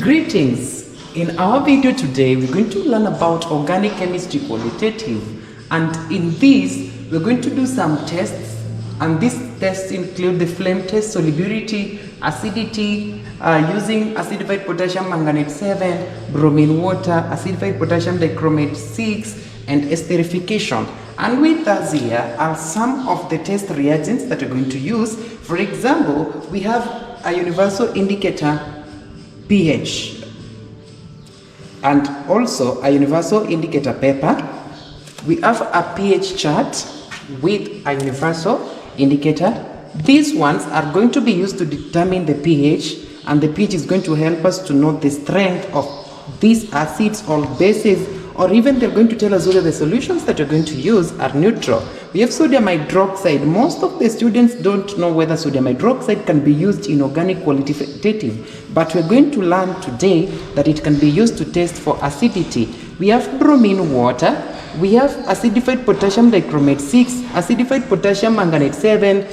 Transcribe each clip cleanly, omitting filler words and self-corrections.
Greetings! In our video today, we're going to learn about organic chemistry qualitative, and in this, we're going to do some tests, and these tests include the flame test, solubility, acidity, using acidified potassium manganate 7, bromine water, acidified potassium dichromate 6, and esterification. And with us here are some of the test reagents that we're going to use. For example, we have a universal indicator pH and also a universal indicator paper. We have a pH chart with a universal indicator. These ones are going to be used to determine the pH, and the pH is going to help us to know the strength of these acids or bases, or even they're going to tell us whether the solutions that we're going to use are neutral. We have sodium hydroxide. Most of the students don't know whether sodium hydroxide can be used in organic qualitative, but we're going to learn today that it can be used to test for acidity. We have bromine water, we have acidified potassium dichromate 6, acidified potassium manganate 7,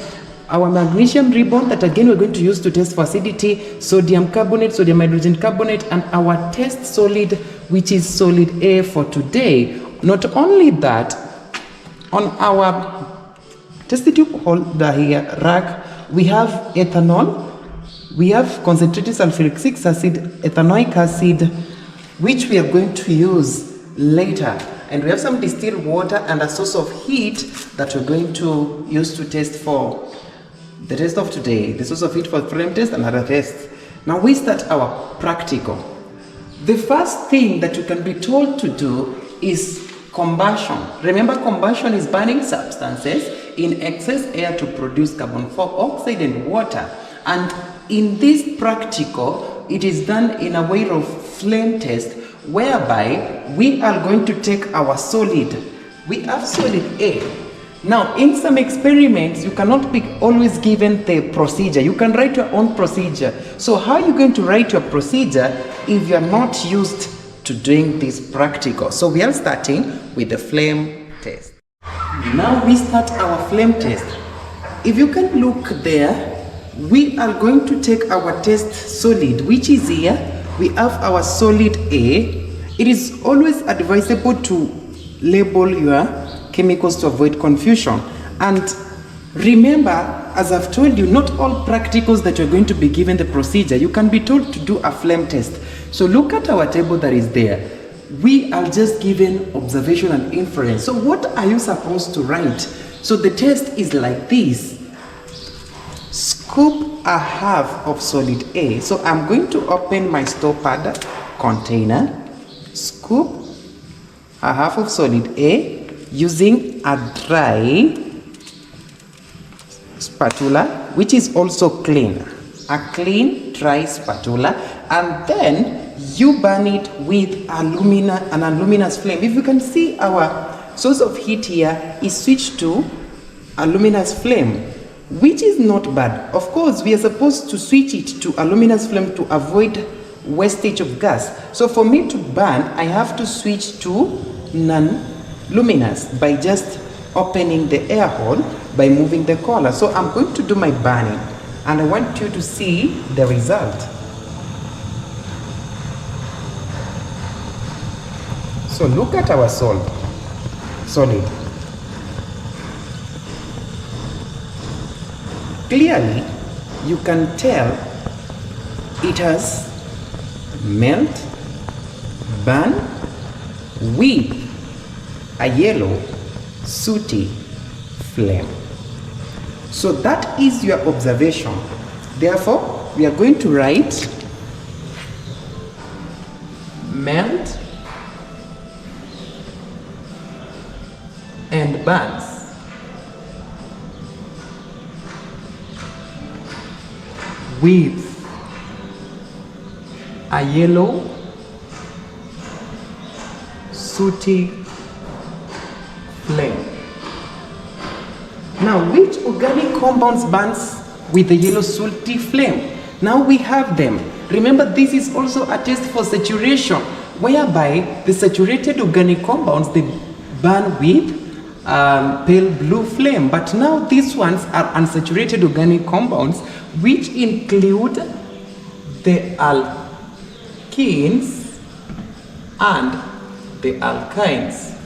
our magnesium ribbon that again we're going to use to test for acidity, sodium carbonate, sodium hydrogen carbonate, and our test solid, which is solid A for today. Not only that, on our test tube holder here rack, we have ethanol, we have concentrated sulfuric acid, ethanoic acid, which we are going to use later. And we have some distilled water and a source of heat that we're going to use to test for the test of today, the source of heat for flame test and other tests. Now we start our practical. The first thing that you can be told to do is combustion. Remember, combustion is burning substances in excess air to produce carbon dioxide and water. And in this practical, it is done in a way of flame test, whereby we are going to take our solid. We have solid A. Now, in some experiments, you cannot be always given the procedure. You can write your own procedure. So how are you going to write your procedure if you are not used to doing this practical? So we are starting with the flame test. Now we start our flame test. If you can look there, we are going to take our test solid, which is here. We have our solid A. It is always advisable to label your chemicals to avoid confusion. And remember, as I've told you, not all practicals that you're going to be given the procedure. You can be told to do a flame test. So look at our table that is there. We are just given observation and inference. So what are you supposed to write? So the test is like this. Scoop a half of solid A. So I'm going to open my store pad container. Scoop a half of solid A using a dry spatula, which is also clean. A clean, dry spatula. And then you burn it with an luminous flame. If you can see, our source of heat here is switched to a luminous flame, which is not bad. Of course, we are supposed to switch it to a luminous flame to avoid wastage of gas. So for me to burn, I have to switch to non-luminous by just opening the air hole by moving the collar. So I'm going to do my burning, and I want you to see the result. So look at our solid. Clearly, you can tell it has melt, burn with a yellow, sooty flame. So that is your observation. Therefore, we are going to write melt and burns. With a yellow, sooty flame. Now, which organic compounds burns with the yellow sooty flame? Now we have them. Remember, this is also a test for saturation, whereby the saturated organic compounds, they burn with pale blue flame. But now these ones are unsaturated organic compounds, which include the kenes and the alkynes.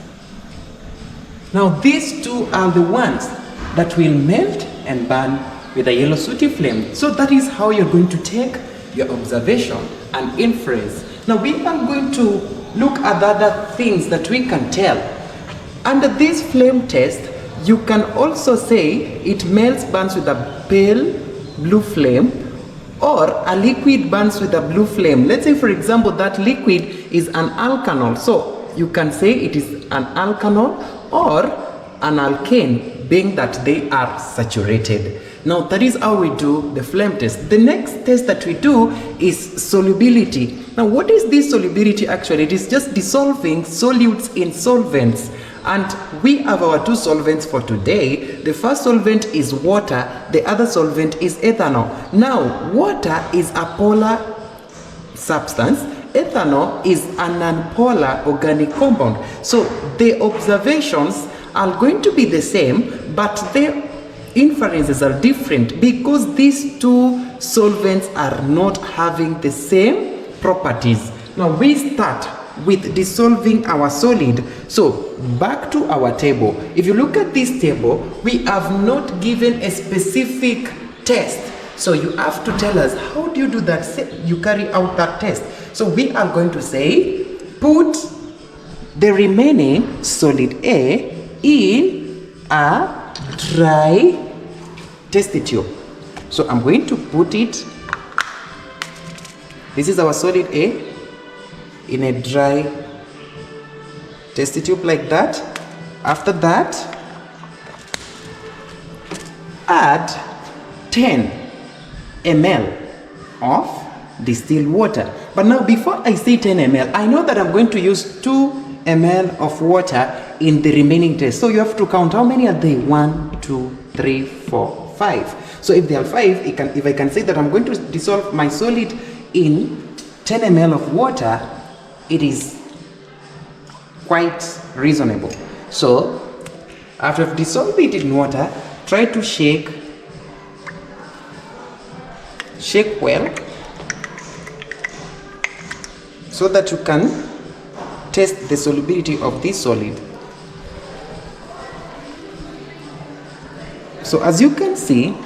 Now these two are the ones that will melt and burn with a yellow sooty flame. So that is how you're going to take your observation and inference. Now we are going to look at the other things that we can tell. Under this flame test, you can also say it melts, burns with a pale blue flame, or a liquid burns with a blue flame. Let's say, for example, that liquid is an alkanol. So you can say it is an alkanol or an alkane, being that they are saturated. Now that is how we do the flame test. The next test that we do is solubility. Now what is this solubility actually? It is just dissolving solutes in solvents. And we have our two solvents for today. The first solvent is water, the other solvent is ethanol. Now water is a polar substance, ethanol is a non-polar organic compound. So the observations are going to be the same, but the inferences are different because these two solvents are not having the same properties. Now we start with dissolving our solid. So back to our table. If you look at this table, we have not given a specific test. So you have to tell us, how do you do that? You carry out that test. So we are going to say, put the remaining solid A in a dry test tube. So I'm going to put it, this is our solid A, in a dry test tube like that. After that, add 10 ml of distilled water. But now before I say 10 ml, I know that I'm going to use 2 ml of water in the remaining test. So you have to count how many are they? 1, 2, 3, 4, 5. So if there are 5, if I can say that I'm going to dissolve my solid in 10 ml of water, it is quite reasonable. So after I've dissolved it in water, try to shake well so that you can test the solubility of this solid. So as you can see,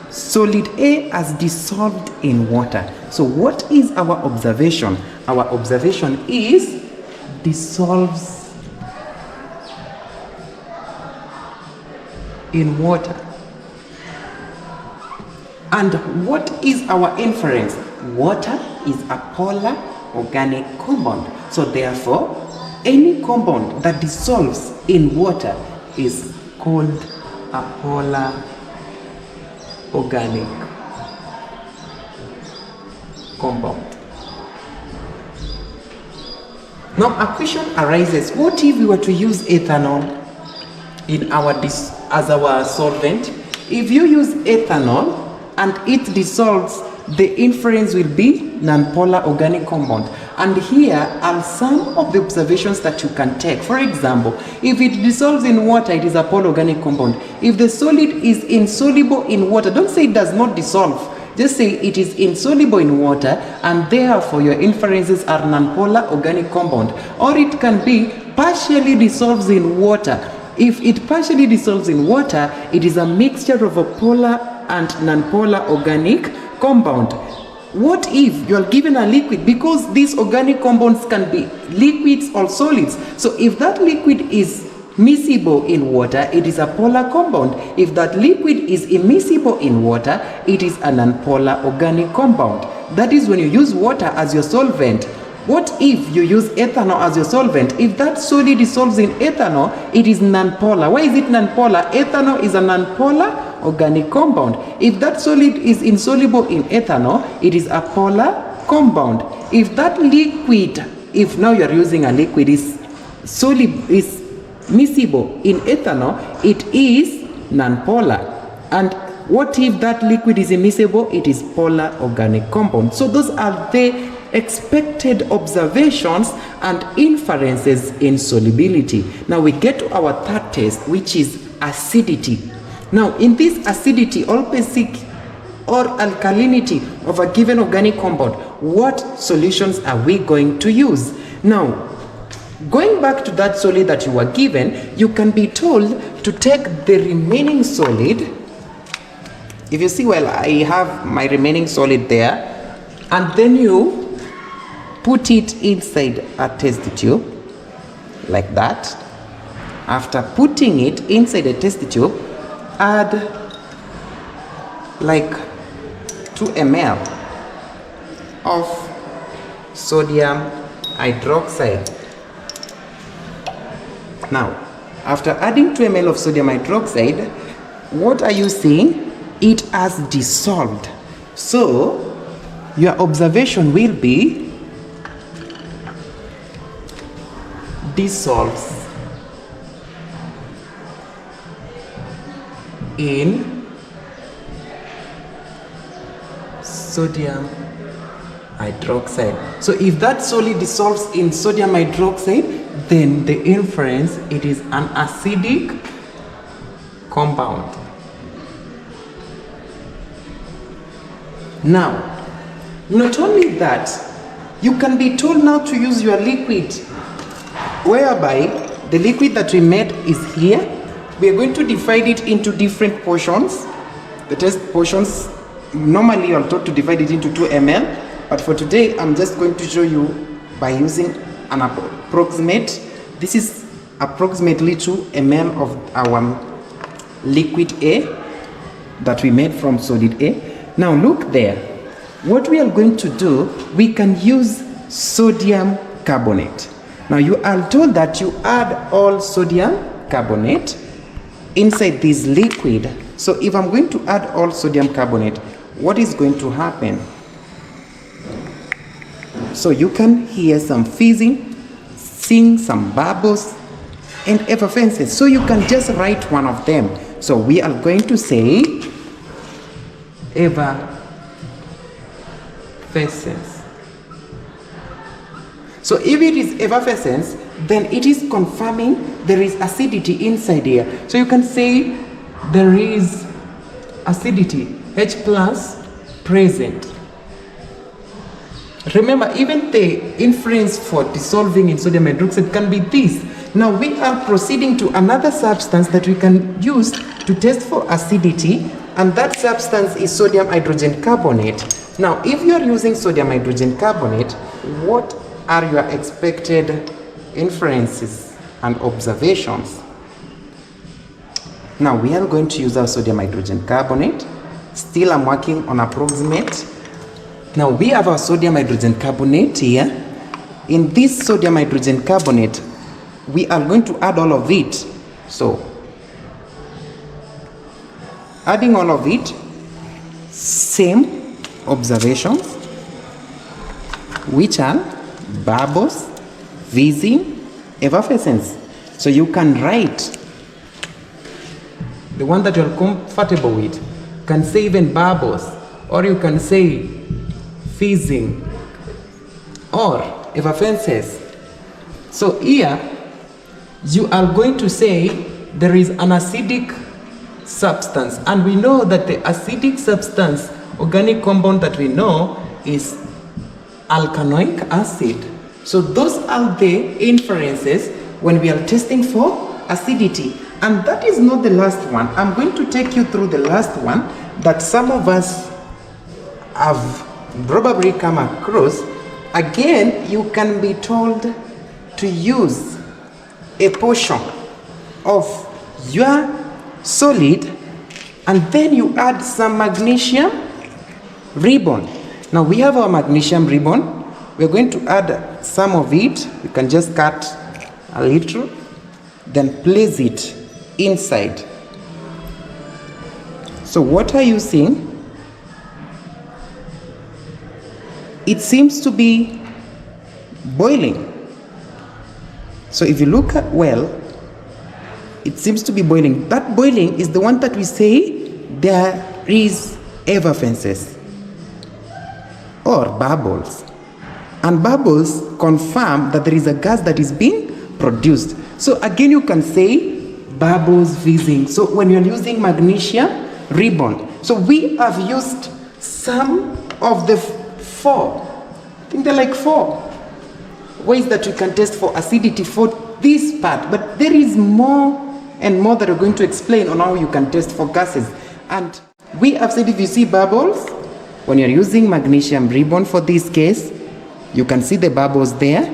solid A has dissolved in water. So what is our observation? Our observation is dissolves in water. And what is our inference? Water is a polar organic compound. So therefore, any compound that dissolves in water is called a polar organic compound. Now a question arises, what if we were to use ethanol in as our solvent? If you use ethanol and it dissolves, the inference will be non-polar organic compound. And here are some of the observations that you can take. For example, if it dissolves in water, it is a polar organic compound. If the solid is insoluble in water, don't say it does not dissolve. Just say it is insoluble in water, and therefore your inferences are non-polar organic compound. Or it can be partially dissolves in water. If it partially dissolves in water, it is a mixture of a polar and non-polar organic compound. What if you are given a liquid? Because these organic compounds can be liquids or solids. So if that liquid is miscible in water, it is a polar compound. If that liquid is immiscible in water, it is a non-polar organic compound. That is when you use water as your solvent. What if you use ethanol as your solvent? If that solid dissolves in ethanol, it is non-polar. Why is it non-polar? Ethanol is a non-polar organic compound. If that solid is insoluble in ethanol, it is a polar compound. If that liquid, if now you are using a liquid, is miscible in ethanol, it is non-polar. And what if that liquid is immiscible? It is polar organic compound. So those are the expected observations and inferences in solubility. Now we get to our third test, which is acidity. Now in this acidity, all or alkalinity of a given organic compound, what solutions are we going to use? Now, going back to that solid that you were given, you can be told to take the remaining solid. If you see well, I have my remaining solid there, and then you put it inside a test tube like that. After putting it inside a test tube, add like 2 ml of sodium hydroxide. Now, after adding 2 ml of sodium hydroxide, what are you seeing? It has dissolved. So, your observation will be dissolves in sodium hydroxide. So if that solid dissolves in sodium hydroxide, then the inference, it is an acidic compound. Now, not only that, you can be told now to use your liquid, whereby the liquid that we made is here. We are going to divide it into different portions. The test portions, normally you're taught to divide it into 2 ml, but for today I'm just going to show you by using an approximate. This is approximately 2 ml of our liquid A that we made from solid A. Now look there. What we are going to do, we can use sodium carbonate. Now you are told that you add all sodium carbonate inside this liquid. So if I'm going to add all sodium carbonate, what is going to happen? So you can hear some fizzing, sing some bubbles, and effervescence. So you can just write one of them. So we are going to say effervescence. So if it is effervescence, then it is confirming there is acidity inside here. So you can say there is acidity, H plus present. Remember, even the inference for dissolving in sodium hydroxide can be this. Now we are proceeding to another substance that we can use to test for acidity, and that substance is sodium hydrogen carbonate. Now if you are using sodium hydrogen carbonate, what are your expected inferences and observations? Now we are going to use our sodium hydrogen carbonate. Still I'm working on approximate. Now we have our sodium hydrogen carbonate here. In this sodium hydrogen carbonate, we are going to add all of it. So adding all of it, same observations, which are bubbles, fizzing, effervescence. So you can write the one that you're comfortable with. You can say even bubbles, or you can say fizzing, or effervescence. So here you are going to say there is an acidic substance, and we know that the acidic substance, organic compound that we know is alkanoic acid. So those are the inferences when we are testing for acidity. And that is not the last one. I'm going to take you through the last one that some of us have probably come across. Again, you can be told to use a portion of your solid, and then you add some magnesium ribbon. Now we have our magnesium ribbon. We're going to add some of it. You can just cut a little, then place it inside. So what are you seeing? It seems to be boiling. So if you look at well, it seems to be boiling. That boiling is the one that we say there is effervescence or bubbles. And bubbles confirm that there is a gas that is being produced. So again, you can say bubbles, fizzing. So when you're using magnesium ribbon, so we have used some of the four, I think they're like 4 ways that we can test for acidity for this part, but there is more and more that we're going to explain on how you can test for gases. And we have said if you see bubbles, when you're using magnesium ribbon for this case, you can see the bubbles there.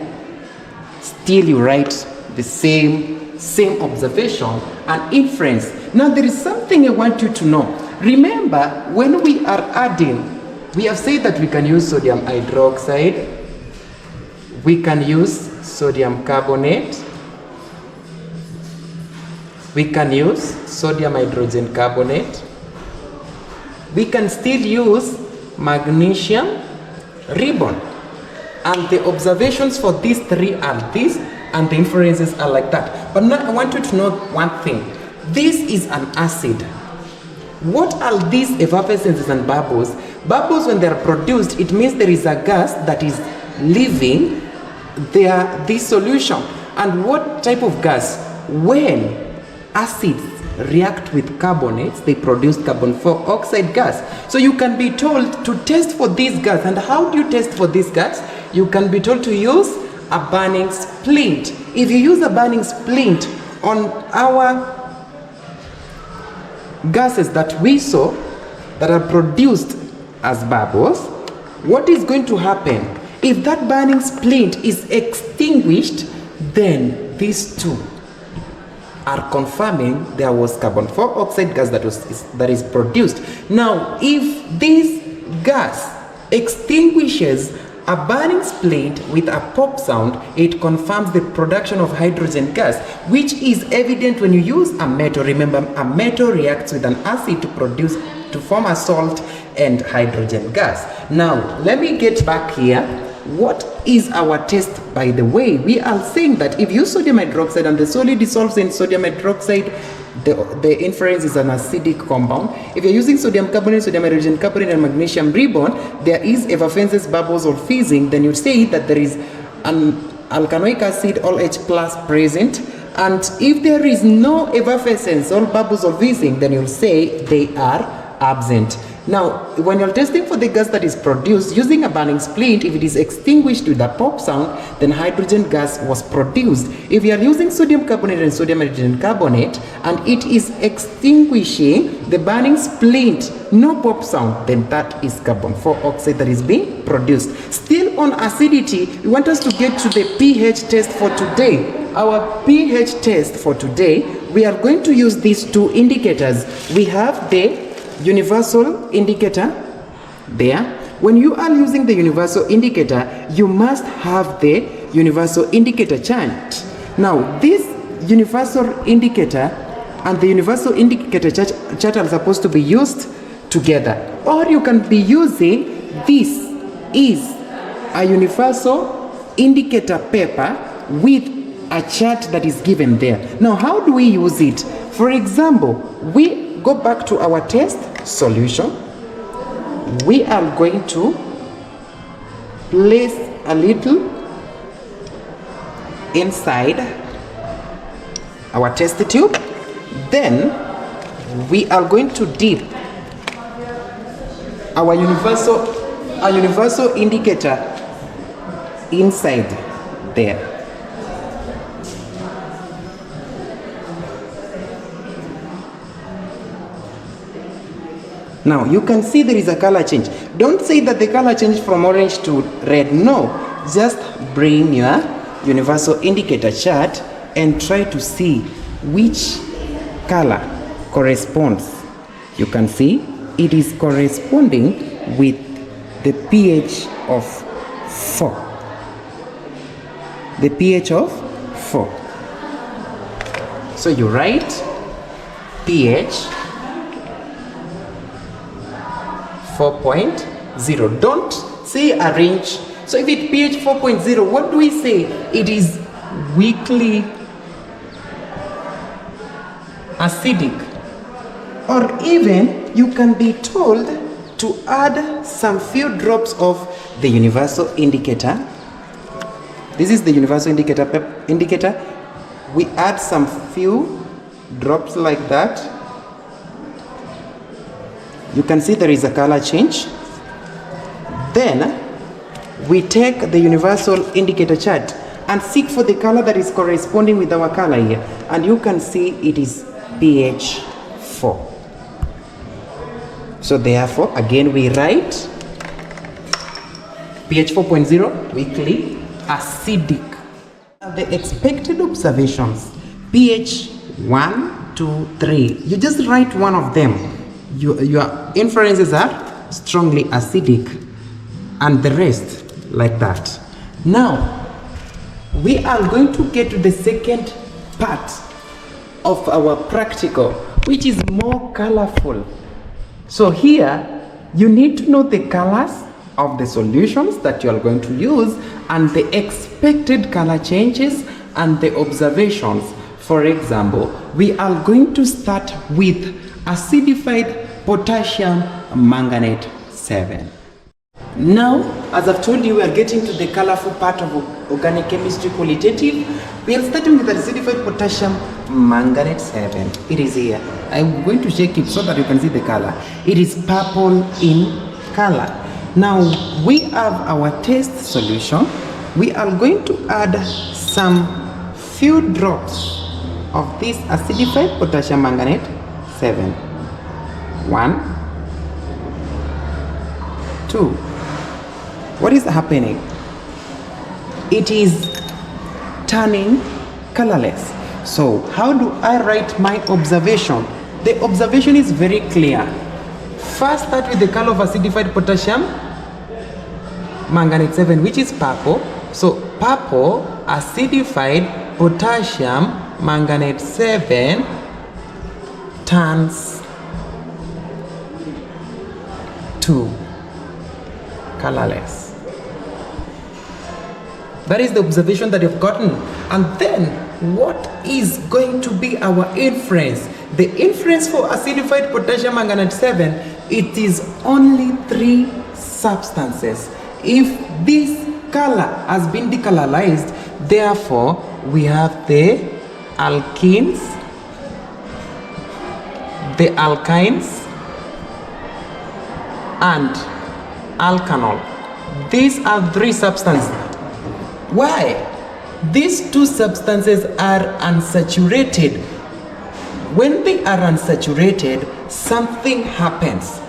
Still you write the same observation and inference. Now there is something I want you to know. Remember, when we are adding, we have said that we can use sodium hydroxide, we can use sodium carbonate, we can use sodium hydrogen carbonate, we can still use magnesium ribbon. And the observations for these 3 are this, and the inferences are like that. But now I want you to know one thing. This is an acid. What are these effervescences and bubbles? Bubbles, when they are produced, it means there is a gas that is leaving this solution. And what type of gas? When acids react with carbonates, they produce carbon dioxide gas. So you can be told to test for this gas. And how do you test for this gas? You can be told to use a burning splint. If you use a burning splint on our gases that we saw that are produced as bubbles, what is going to happen? If that burning splint is extinguished, then these two are confirming there was carbon dioxide gas that is produced. Now, if this gas extinguishes a burning splint with a pop sound, it confirms the production of hydrogen gas, which is evident when you use a metal. Remember, a metal reacts with an acid to form a salt and hydrogen gas. Now, let me get back here. What is our test, by the way? We are saying that if you use sodium hydroxide and the solid dissolves in sodium hydroxide, the inference is an acidic compound. If you're using sodium carbonate, sodium hydrogen carbonate, and magnesium ribbon, there is effervescence, bubbles, or fizzing, then you say that there is an alkanoic acid, all H plus present. And if there is no effervescence, all bubbles, or fizzing, then you'll say they are absent. Now, when you're testing for the gas that is produced using a burning splint, if it is extinguished with a pop sound, then hydrogen gas was produced. If you are using sodium carbonate and sodium hydrogen carbonate, and it is extinguishing the burning splint, no pop sound, then that is carbon dioxide that is being produced. Still on acidity, we want us to get to the pH test for today. Our pH test for today, we are going to use these 2 indicators. We have the universal indicator there. When you are using the universal indicator, you must have the universal indicator chart. Now, this universal indicator and the universal indicator chart are supposed to be used together. Or you can be using this is a universal indicator paper with a chart that is given there. Now, how do we use it? For example, we go back to our test solution. We are going to place a little inside our test tube. Then we are going to dip our universal indicator inside there. Now, you can see there is a color change. Don't say that the color changed from orange to red. No, just bring your universal indicator chart and try to see which color corresponds. You can see it is corresponding with the pH of 4. The pH of 4. So you write pH 4.0. Don't say arrange. So if it pH 4.0, what do we say? It is weakly acidic. Or even you can be told to add some few drops of the universal indicator. This is the universal indicator. We add some few drops like that. You can see there is a color change. Then we take the universal indicator chart and seek for the color that is corresponding with our color here, and you can see it is pH 4. So therefore, again we write pH 4.0, we click acidic. The expected observations, pH 1, 2, 3. You just write one of them. Your inferences are strongly acidic, and the rest like that. Now, we are going to get to the second part of our practical, which is more colorful. So here, you need to know the colors of the solutions that you are going to use and the expected color changes and the observations. For example, we are going to start with acidified potassium manganate 7. Now, as I've told you, we are getting to the colorful part of organic chemistry qualitative. We are starting with acidified potassium manganate 7. It is here. I'm going to shake it so that you can see the color. It is purple in color. Now, we have our test solution. We are going to add some few drops of this acidified potassium manganate 7. 1, 2. What is happening? It is turning colorless. So how do I write my observation? The observation is very clear. First, start with the color of acidified potassium manganate 7, which is purple. So purple acidified potassium manganate 7 turns to colorless. That is the observation that you've gotten. And then what is going to be our inference? The inference for acidified potassium manganate 7, it is only 3 substances. If this color has been decolorized, therefore we have the alkenes, the alkynes, and alkanol. These are 3 substances. Why? These 2 substances are unsaturated. When they are unsaturated, something happens.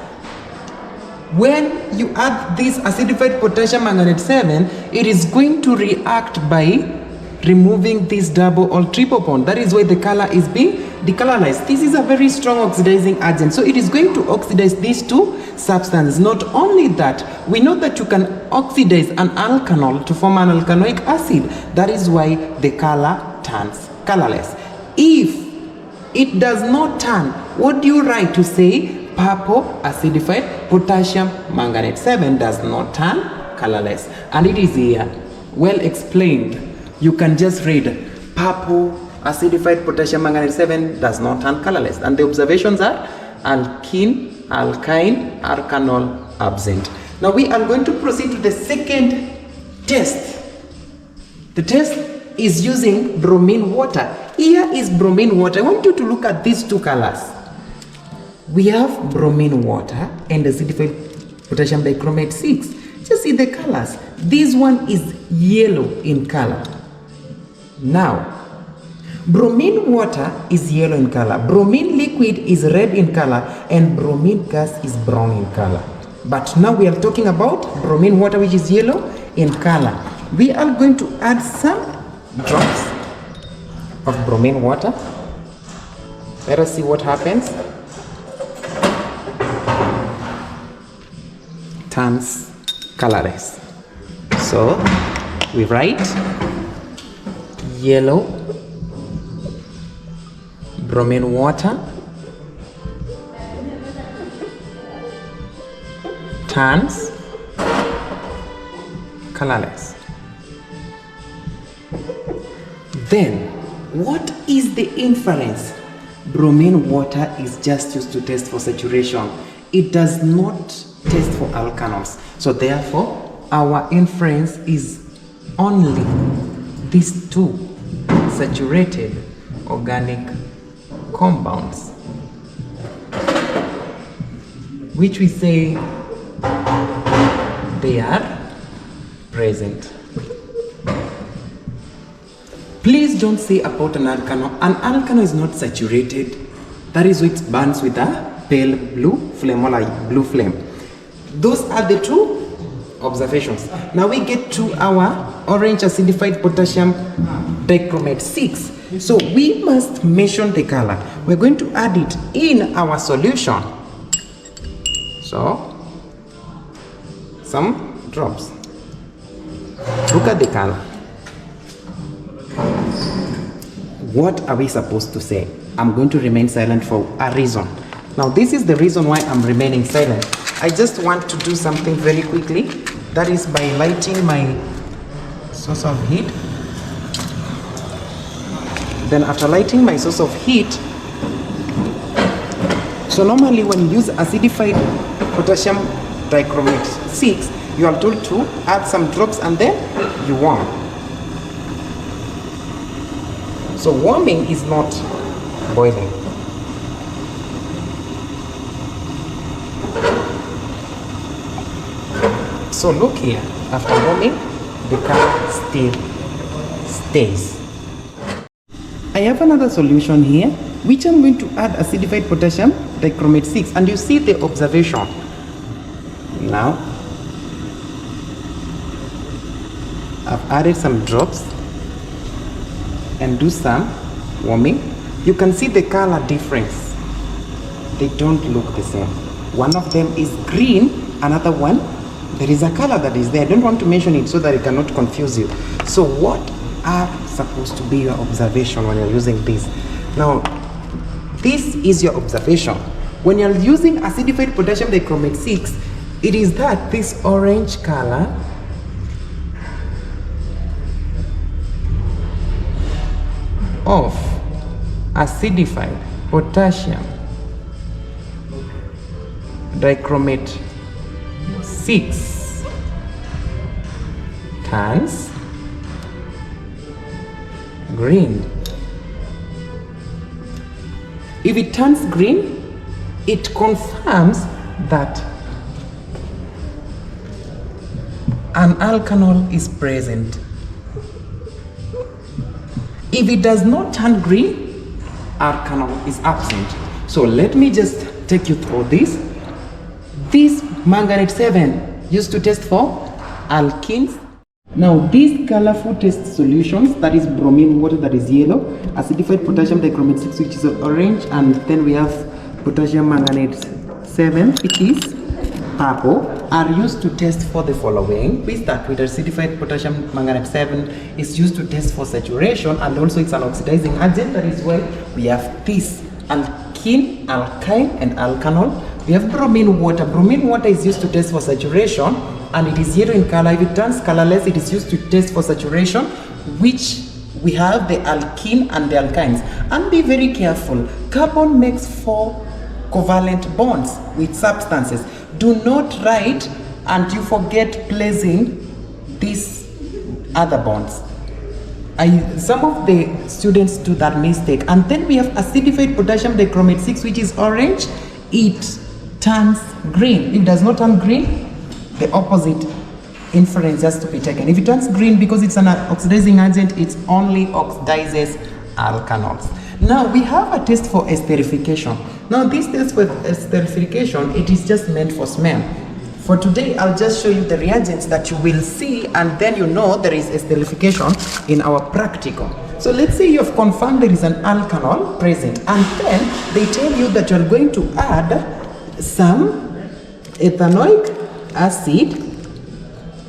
When you add this acidified potassium manganate 7, it is going to react by removing this double or triple bond. That is why the color is being decolorized. This is a very strong oxidizing agent, so it is going to oxidize these 2 substances. Not only that, we know that you can oxidize an alkanol to form an alkanoic acid. That is why the color turns colorless. If it does not turn, what do you write to say? Purple acidified potassium manganate 7 does not turn colorless. And it is here, well explained. You can just read purple acidified potassium manganate 7 does not turn colorless. And the observations are alkene, alkyne, alkanol, absent. Now we are going to proceed to the second test. The test is using bromine water. Here is bromine water. I want you to look at these 2 colors. We have bromine water and acidified potassium dichromate 6. Just see the colors. This one is yellow in color. Now, bromine water is yellow in color, bromine liquid is red in color, and bromine gas is brown in color. But now we are talking about bromine water, which is yellow in color. We are going to add some drops of bromine water. Let us see what happens. Turns colorless. So we write yellow bromine water turns colorless. Then what is the inference? Bromine water is just used to test for saturation. It does not test for alkanols. So therefore our inference is only these 2 saturated organic compounds, which we say they are present. Please don't say about an alkano. An alkano is not saturated. That is why it burns with a pale blue flame or like blue flame. Those are the two observations. Now we get to our orange acidified potassium dichromate 6. So we must mention the color. We're going to add it in our solution. So some drops. Look at the color. What are we supposed to say? I'm going to remain silent for a reason. Now this is the reason why I'm remaining silent. I just want to do something very quickly. That is by lighting my source of heat. Then after lighting my source of heat, so normally when you use acidified potassium dichromate 6, you are told to add some drops and then you warm. So warming is not boiling. So look here, after warming, the color still stays. I have another solution here, which I'm going to add acidified potassium dichromate 6, and you see the observation. Now, I've added some drops and do some warming. You can see the color difference. They don't look the same. One of them is green, another one, there is a color that is there. I don't want to mention it so that it cannot confuse you. So what are supposed to be your observation when you're using this? Now, this is your observation. When you're using acidified potassium dichromate 6, it is that this orange color of acidified potassium dichromate 6 turns green. If it turns green, it confirms that an alkanol is present. If it does not turn green, alkanol is absent. So let me just take you through this. This manganate 7 used to test for alkenes. Now these colorful test solutions, that is bromine water that is yellow, acidified potassium dichromate 6 which is orange, and then we have potassium manganate 7 which is purple, are used to test for the following. We start with acidified potassium manganate 7 is used to test for saturation, and also it's an oxidizing agent. That is why we have this alkene, alkyne and alkanol. We have bromine water. Bromine water is used to test for saturation and it is yellow in color. If it turns colorless, it is used to test for saturation, which we have the alkene and the alkynes. And be very careful. Carbon makes 4 covalent bonds with substances. Do not write and you forget placing these other bonds. Some of the students do that mistake. And then we have acidified potassium dichromate 6 which is orange. It turns green. If it does not turn green, the opposite inference has to be taken. If it turns green, because it's an oxidizing agent, it only oxidizes alkanols. Now we have a test for esterification. Now this test for esterification, it is just meant for smell. For today, I'll just show you the reagents that you will see, and then you know there is esterification in our practical. So let's say you have confirmed there is an alkanol present, and then they tell you that you're going to add some ethanoic acid,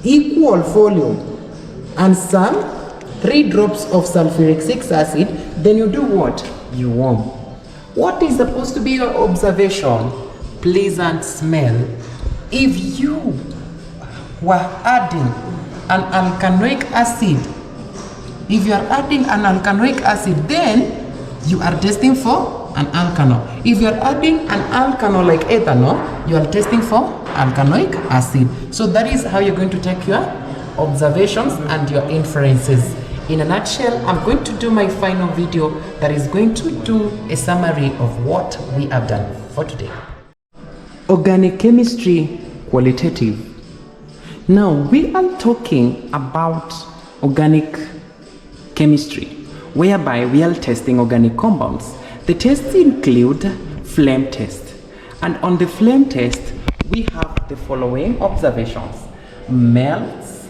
equal volume, and some 3 drops of sulfuric acid. Then you do what? You warm. What is supposed to be your observation? Pleasant smell. If you were adding an alkanoic acid, if you are adding an alkanoic acid, then you are testing for an alkanol. If you are adding an alkanol like ethanol, you are testing for alkanoic acid. So that is how you're going to take your observations and your inferences. In a nutshell, I'm going to do my final video that is going to do a summary of what we have done for today. Organic chemistry qualitative. Now we are talking about organic chemistry, whereby we are testing organic compounds. The tests include flame test, and on the flame test we have the following observations: melts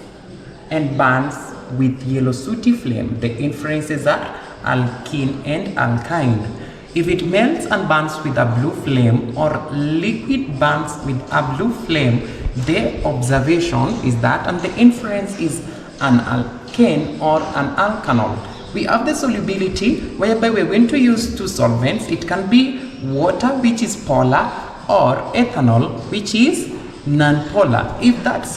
and burns with yellow sooty flame. The inferences are alkene and alkyne. If it melts and burns with a blue flame, or liquid burns with a blue flame, the observation is that, and the inference is an alkane or an alkanol. We have the solubility, whereby we're going to use two solvents. It can be water, which is polar, or ethanol, which is non-polar. If that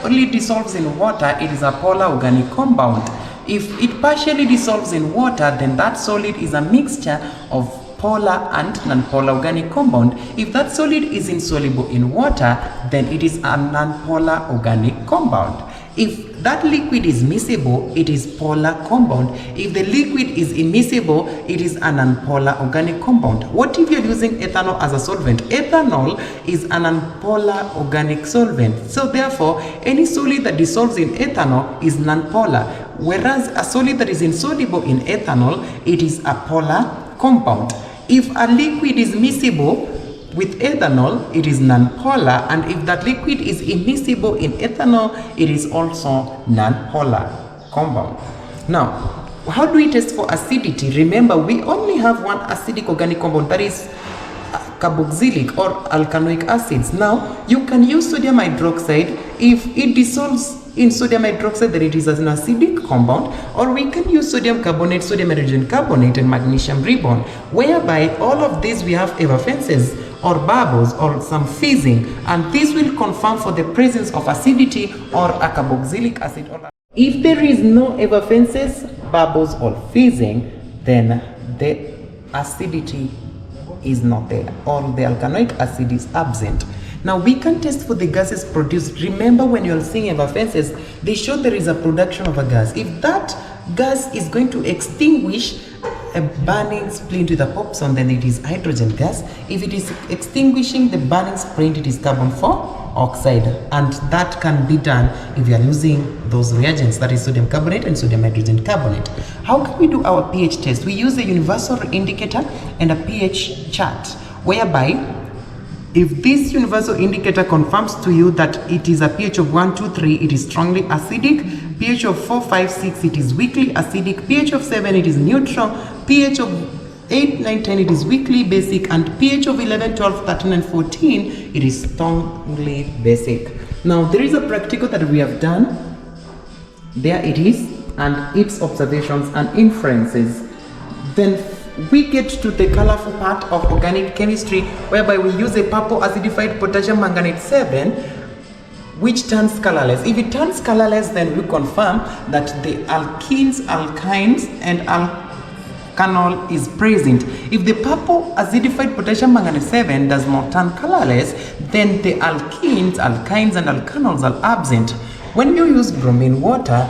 only dissolves in water, it is a polar organic compound. If it partially dissolves in water, then that solid is a mixture of polar and non-polar organic compound. If that solid is insoluble in water, then it is a non-polar organic compound. If that liquid is miscible, it is polar compound. If the liquid is immiscible, it is a non-polar organic compound. What if you're using ethanol as a solvent? Ethanol is a non-polar organic solvent. So therefore, any solid that dissolves in ethanol is non-polar, whereas a solid that is insoluble in ethanol, it is a polar compound. If a liquid is miscible with ethanol, it is non-polar, and if that liquid is immiscible in ethanol, it is also non-polar compound. Now, how do we test for acidity? Remember, we only have one acidic organic compound, that is carboxylic or alkanoic acids. Now, you can use sodium hydroxide. If it dissolves in sodium hydroxide, then it is an acidic compound, or we can use sodium carbonate, sodium hydrogen carbonate, and magnesium ribbon, whereby all of these we have effervescences or bubbles or some fizzing, and this will confirm for the presence of acidity or a carboxylic acid. If there is no effervescence, bubbles, or fizzing, then the acidity is not there, or the alkanoic acid is absent. Now we can test for the gases produced. Remember, when you're seeing effervescences, they show there is a production of a gas. If that gas is going to extinguish a burning splint with a pop zone, then it is hydrogen gas. If it is extinguishing the burning splint, it is carbon dioxide, and that can be done if you are using those reagents, that is sodium carbonate and sodium hydrogen carbonate. How can we do our pH test? We use a universal indicator and a pH chart, whereby if this universal indicator confirms to you that it is a pH of 1, 2, 3, it is strongly acidic. pH of 4, 5, 6, it is weakly acidic. pH of 7, it is neutral. pH of 8, 9, 10, it is weakly basic. And pH of 11, 12, 13, and 14, it is strongly basic. Now, there is a practical that we have done. There it is, and its observations and inferences. Then we get to the colorful part of organic chemistry, whereby we use a purple acidified potassium manganate 7, which turns colorless. If it turns colorless, then we confirm that the alkenes, alkynes, and alkanol is present. If the purple acidified potassium manganate 7 does not turn colorless, then the alkenes, alkynes, and alkanols are absent. When you use bromine water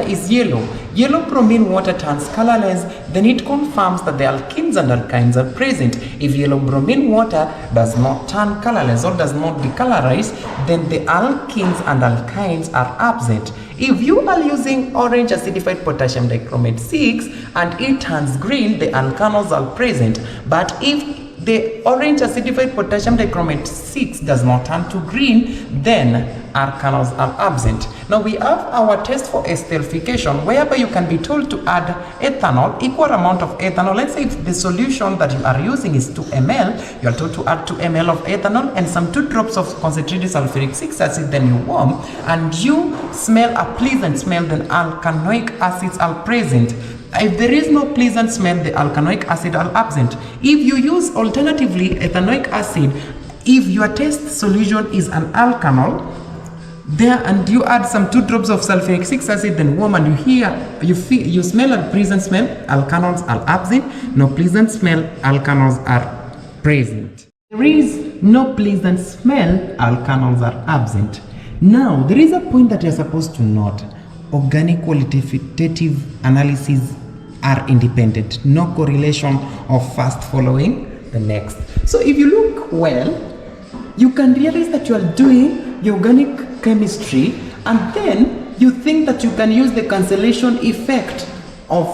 is yellow. Yellow bromine water turns colorless, then it confirms that the alkenes and alkynes are present. If yellow bromine water does not turn colorless or does not decolorize, then the alkenes and alkynes are absent. If you are using orange acidified potassium dichromate 6 and it turns green, the alkanols are present. But if the orange acidified potassium dichromate 6 does not turn to green, then alkanols are absent. Now we have our test for esterification, whereby you can be told to add ethanol, equal amount of ethanol. Let's say if the solution that you are using is 2 ml, you are told to add 2 ml of ethanol and some 2 drops of concentrated sulfuric acid, then you warm and you smell a pleasant smell, then alkanoic acids are present. If there is no pleasant smell, the alkanoic acid are absent. If you use alternatively ethanoic acid, if your test solution is an alkanol, there and you add some 2 drops of sulfuric acid, then warm, and you smell a pleasant smell, alkanols are absent. No pleasant smell, alkanols are present. There is no pleasant smell, alkanols are absent. Now there is a point that you're supposed to note. Organic qualitative analyses are independent, no correlation of fast following the next. So if you look well, you can realize that you are doing your organic chemistry, and then you think that you can use the cancellation effect of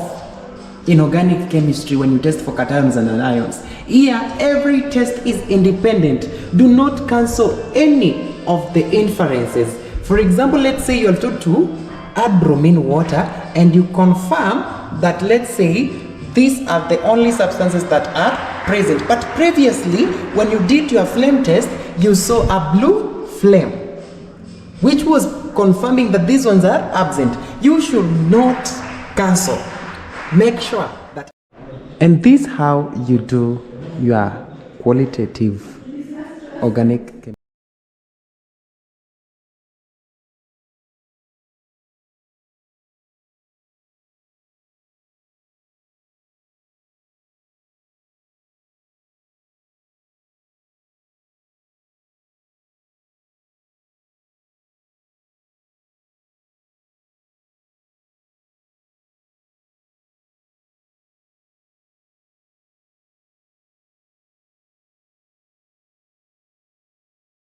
inorganic chemistry when you test for cations and anions. Here, every test is independent. Do not cancel any of the inferences. For example, let's say you're told to add bromine water and you confirm that, let's say, these are the only substances that are present. But previously, when you did your flame test, you saw a blue flame, which was confirming that these ones are absent. You should not cancel. Make sure that. And this is how you do your qualitative organic chemistry.